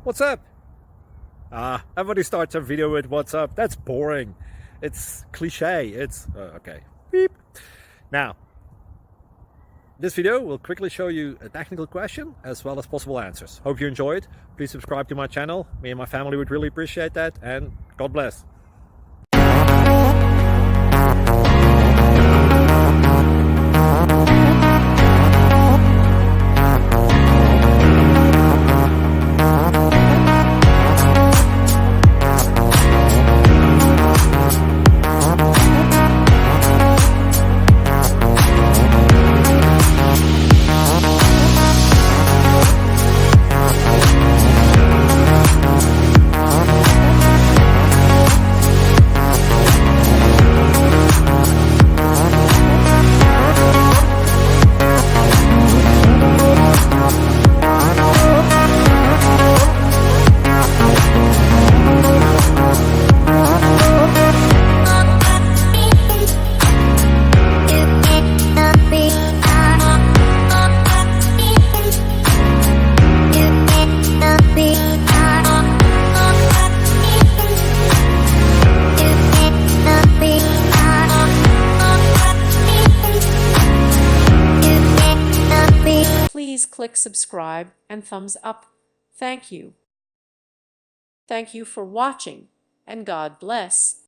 What's up? Everybody starts a video with what's up. That's boring. It's cliche. It's okay. Beep. Now, this video will quickly show you a technical question as well as possible answers. Hope you enjoy it. Please subscribe to my channel. Me and my family would really appreciate that, and God bless. Please click subscribe and thumbs up. Thank you. Thank you for watching, and God bless.